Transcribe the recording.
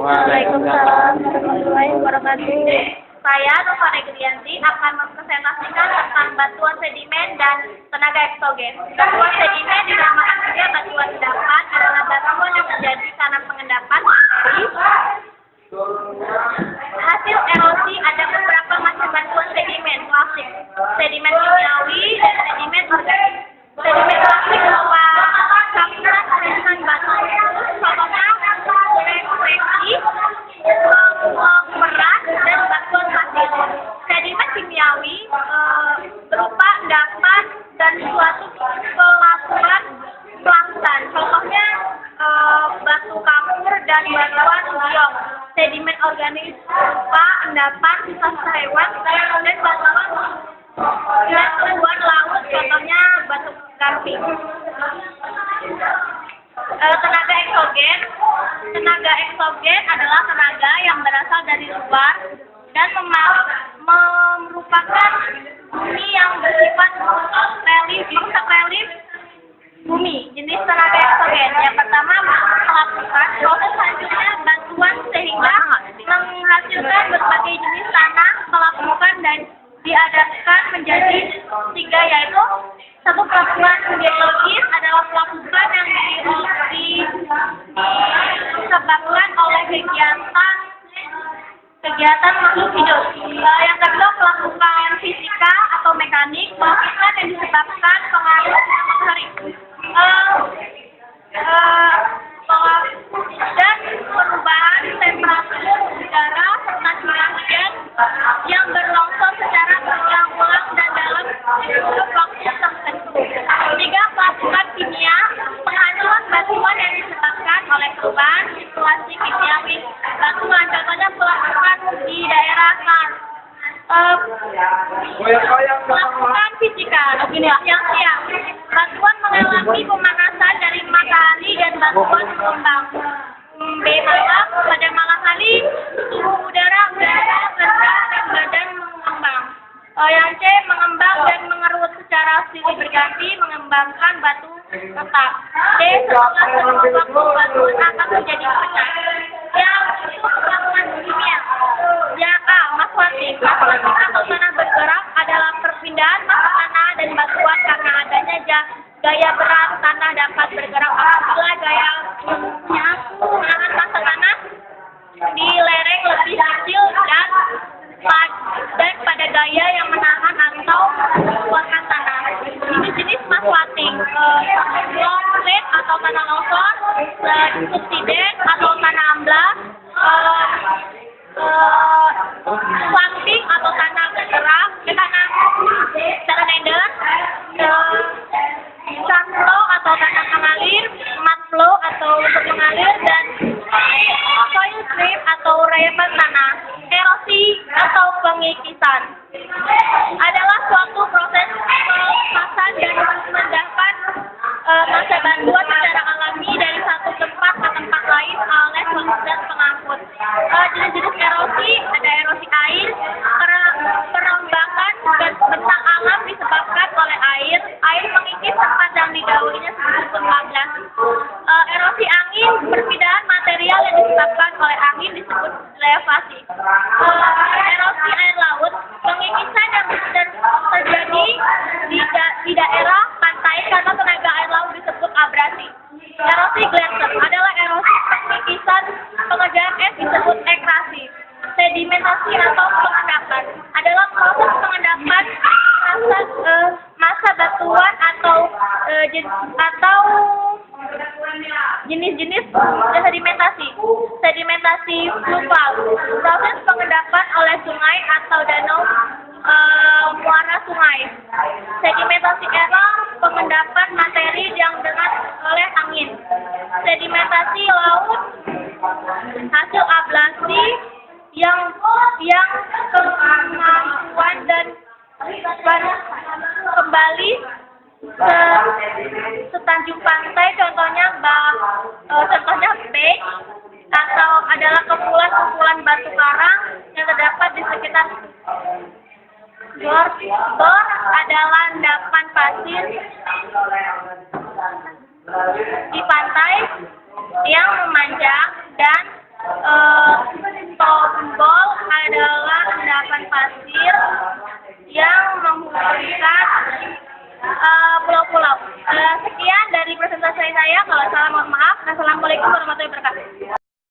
Waalaikumsalam warahmatullahi wabarakatuh. Saya Nova Regrianti akan mempresentasikan tentang batuan sedimen dan tenaga eksogen. Batuan sedimen dinamakan juga batuan endapan adalah batuan yang terjadi karena pengendapan hasil erosi. Ada beberapa macam batuan sedimen klasik, sedimen kimiawi dan sedimen organik. Sedimen klasik berupa campuran rentan batu, contohnya refleksi, berat dan batuan pasir. Sedimen kimiawi berupa endapan dan suatu pelapukan plankton, contohnya batu kapur dan batuan biok. Sedimen organik berupa endapan sisa hewan dan batuan dan tumbuhan laut, contohnya batu gamping. Tenaga eksogen. Tenaga eksogen adalah tenaga yang berasal dari luar dan merupakan bumi yang bersifat relief bumi. Jenis tenaga eksogen yang pertama melakukan proses hancurnya batuan sehingga menghasilkan berbagai jenis tanah pelapukan dan diadakan menjadi tiga, yaitu satu, pelapukan geologis adalah pelapukan yang disebabkan oleh kegiatan makhluk hidup. Yang kedua, pelapukan fisika atau mekanik, pelapukan yang disebabkan pengaruh dan perubahan temperatur udara serta curah hujan yang berlongsor secara berulang-ulang dan dalam waktu tertentu. Tiga, pelapukan kimia, penghancuran batuan yang disebabkan oleh perubahan situasi kimiawi batuan, contohnya pelapukan di daerah Kars. Pelapukan fisika, yang siang, batuan mengalami pemanasan dari matahari dan batuan mengembang. B, malam, pada malam hari suhu udara rendah dan badan mengembang. Yang C, mengembang dan mengerut secara silih berganti mengembangkan batu tetap. D, setelah seluruh waktu batuan akan menjadi pecah. Yang itu pelapukan kimia. Yang A, maswating. Maswating atau tanah bergerak adalah perpindahan massa tanah dan batuan karena adanya gaya berat tanah dapat bergerak apabila gaya menahan massa tanah di lereng lebih kecil dan pada gaya yang menahan atau menguatkan tanah. Jenis-jenis maswating, long slate atau tanah longsor, subsiden atau tanah amblas, swamping atau tanah bergerak, tanah neder, sunflow atau tanah mengalir, mud flow atau untuk mengalir, dan soil slip atau reyepan tanah. Erosi atau pengikisan adalah suatu proses pelepasan dan memindahkan massa batuan secara alami dari satu tempat ke tempat lain oleh zat pengangkut. Jenis-jenis erosi ada erosi air, perombakan bentang alam disebabkan oleh air mengikis tempat yang didahulunya sebelum pembablas. Erosi angin, perpindahan material yang disebabkan oleh angin disebut elevasi. Erosi air laut, pengikisan yang terjadi di daerah pantai karena tenaga air laut disebut abrasi. Erosi gletser adalah erosi pengikisan pengerjaan es disebut ekrasi. Sedimentasi atau pengendapan adalah proses pengendapan massa batuan atau jenis-jenis sedimentasi. Sedimentasi fluvial, proses pengendapan oleh sungai atau danau muara sungai. Sedimentasi alam, pengendapan materi yang dengan oleh angin. Sedimentasi laut, hasil ablasi yang kemampuan dan kembali setanjung pantai, contohnya beach atau adalah kumpulan batu karang yang terdapat di sekitar gor adalah endapan pasir di pantai yang memanjang dan Tombol adalah endapan pasir yang menghubungkan pulau-pulau. Sekian dari presentasi saya. Kalau salah mohon maaf. Assalamualaikum warahmatullahi wabarakatuh.